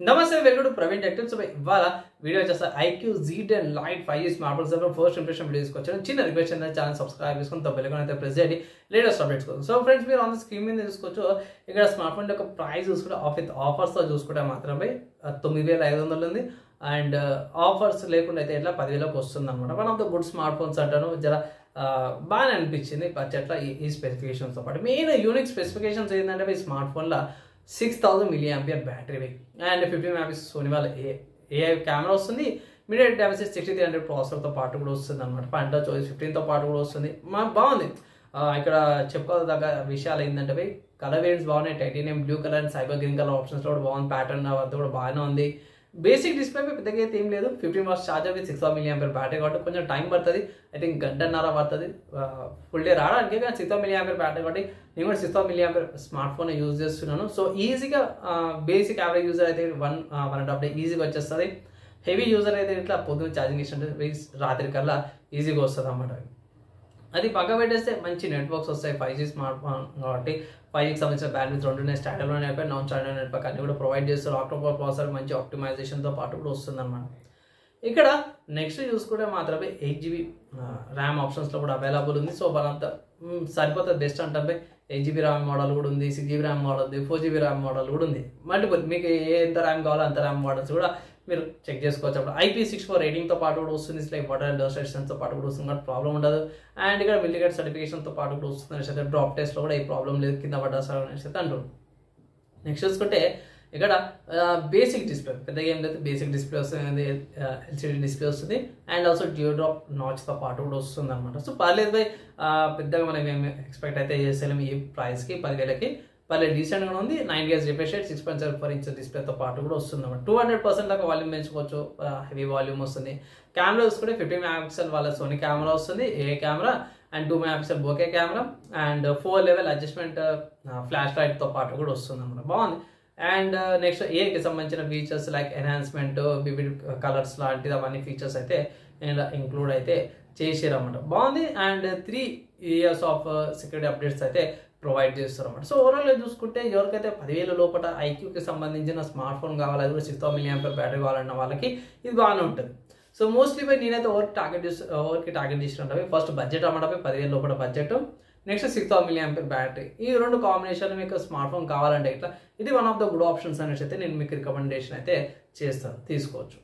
నమస్తే welcome to Praveen tech tips. ఇవాళ video వచ్చేసి iQOO Z10 Lite 5G smart phones first impression video తీసుకొచ్చాను. చిన్న రిక్వెస్ట్ అయితే ఛానల్ సబ్స్క్రైబ్ చేసుకుని బెల్ ఐకాన్ అయితే ప్రెస్ చేయండి, లేటెస్ట్ అప్డేట్స్ కోసం. సో ఫ్రెండ్స్, మీరు ఆన్ ద స్క్రీన్ మీద చూసుకోవచ్చు. ఇక్కడ స్మార్ట్ ఫోన్ యొక్క ప్రైస్ చూసుకుంటే విత్ ఆఫర్స్తో చూసుకుంటే మాత్రమే 9500 ఉంది. అండ్ ఆఫర్స్ లేకుండా అయితే ఇట్లా 10,000కి వస్తుంది అనమాట. One of the good smart phones అంటాను. జర బాగానే అనిపించింది బడ్జెట్లో ఈ స్పెసిఫికేషన్స్తో పాటు. మెయిన్ యూనిక్ స్పెసిఫికేషన్స్ ఏంటంటే ఈ స్మార్ట్ ఫోన్లో 6000 mAh battery and 50 MP Sony వాళ్ళ ఏఐ కెమెరా వస్తుంది. మీడియాటెక్ డైమెన్సిటీ 6300 ప్రాసెసర్తో పాటు కూడా వస్తుంది అనమాట. పంట చాయిస్ 15తో పాటు కూడా వస్తుంది. బాగుంది. ఇక్కడ చెప్పుకోదగ్గ విషయాలు ఏంటంటే కలర్ వేరియంట్స్ బాగున్నాయి. Titanium blue colour and cyber green colour ఆప్షన్స్లో కూడా బాగుంది. ప్యాటర్న్ అంతా కూడా బాగానే ఉంది. బేసిక్ డిస్ప్లే పెద్దగా అయితే ఏం లేదు. 15 watts charger with 6000 mAh battery కాబట్టి కొంచెం టైం పడుతుంది. ఐ థింక్ గంటన్నర పడుతుంది ఫుల్ డే రావడానికి. కానీ 6000 mAh బ్యాటరీ కాబట్టి నేను కూడా 6000 mAh స్మార్ట్ ఫోన్ యూజ్ చేస్తున్నాను. సో ఈజీగా బేసిక్ యావరేజ్ యూజర్ అయితే 1.5 డే ఈజీగా వచ్చేస్తుంది. హెవీ యూజర్ అయితే ఇట్లా పొద్దున్న ఛార్జింగ్ ఇస్తుంటే రాత్రి కల్లా ఈజీగా వస్తుంది అన్నమాట. అది పక్క పెట్టేస్తే మంచి నెట్వర్క్స్ వస్తాయి. 5G స్మార్ట్ ఫోన్ కాబట్టి 5Gకి సంబంధించిన బ్యాండ్విడ్త్ రెండునే, standard network, non standard network అన్ని కూడా ప్రొవైడ్ చేస్తారు. ఆక్టోకోర్ ప్రాసెసర్ మంచి ఆప్టిమైజేషన్తో పాటు కూడా వస్తుంది అనమాట. ఇక్కడ నెక్స్ట్ చూసుకుంటే మాత్రమే 8GB ర్యామ్ ఆప్షన్స్లో కూడా అవైలబుల్ ఉంది. సో వాళ్ళంతా సరిపోతుంది బెస్ట్ అంటే 8GB ర్యామ్ మోడల్ కూడా ఉంది, 6GB ర్యామ్ మోడల్ ఉంది, 4GB ర్యామ్ మోడల్ కూడా ఉంది. మల్టిపుల్ మీకు ఎంత ర్యామ్ కావాలో అంత ర్యామ్ మోడల్స్ కూడా మీరు చెక్ చేసుకోవచ్చు. అప్పుడు IP64 రేటింగ్తో పాటు కూడా వస్తుంది. లైక్ వాటర్ అండ్ డస్ట్ రెసిస్టెన్స్తో పాటు కూడా వస్తుంది కాబట్టి ప్రాబ్లం ఉండదు. అండ్ ఇక్కడ మిలిగేట్ సర్టిఫికేషన్తో పాటు కూడా వస్తుంది అనేసి అయితే డ్రాప్ టెస్ట్లో కూడా ఏ ప్రాబ్లం లేదు, కింద పడ్డా సార్ అనేసి అయితే అంటారు. నెక్స్ట్ చూసుకుంటే ఇక్కడ బేసిక్ డిస్ప్లే పెద్దగా ఏం లేదు. బేసిక్ డిస్ప్లే వస్తుంది, LCD డిస్ప్లే వస్తుంది. అండ్ ఆల్సో డ్యూ డ్రాప్ నాచ్తో పాటు కూడా వస్తుంది అనమాట. సో పర్లేదు బై, పెద్దగా మనం ఏమి ఎక్స్పెక్ట్ అయితే చేసేలేము ఈ ప్రైస్కి. 10,000కి పర్లేదు డీసెంట్గా ఉంది. 9 years రిఫ్రెష్ రేట్, 6.74 inch డిస్ప్లేతో పాటు కూడా వస్తుంది అనమాట. 200% దాకా వాల్యూమ్ పెంచుకోవచ్చు. హెవీ వాల్యూమ్ వస్తుంది. కెమెరా చూసుకుంటే 50 MP వాళ్ళ సోనీ కెమెరా వస్తుంది, A camera, and 2 MP bokeh camera, and 4 level adjustment flash లైట్తో పాటు కూడా వస్తుంది అనమాట. బాగుంది. అండ్ నెక్స్ట్ ఏకి సంబంధించిన features like enhancement, vivid colours లాంటిది అవన్నీ ఫీచర్స్ అయితే ఇంక్లూడ్ అయితే చేసారన్నమాట. బాగుంది. And 3 years of security updates అయితే ప్రొవైడ్ చేస్తారు అన్నమాట. సో ఓవరాల్గా చూసుకుంటే ఎవరికైతే 10,000 లోపల ఐక్యూకి సంబంధించిన స్మార్ట్ ఫోన్ కావాలి, అది కూడా 6000 mAh బ్యాటరీ కావాలన్న వాళ్ళకి ఇది బాగానే ఉంటుంది. సో మోస్ట్లీ నేనైతే ఎవరికి టార్గెట్ చేసినట్టు ఫస్ట్ బడ్జెట్ అన్నమాట 10,000 లోపల బడ్జెట్, నెక్స్ట్ 6000 mAh బ్యాటరీ. ఈ రెండు కాంబినేషన్లో మీకు స్మార్ట్ ఫోన్ కావాలంటే ఇట్లా ఇది one of the good options అనేసి అయితే నేను మీకు రికమెండేషన్ అయితే చేస్తాను, తీసుకోవచ్చు.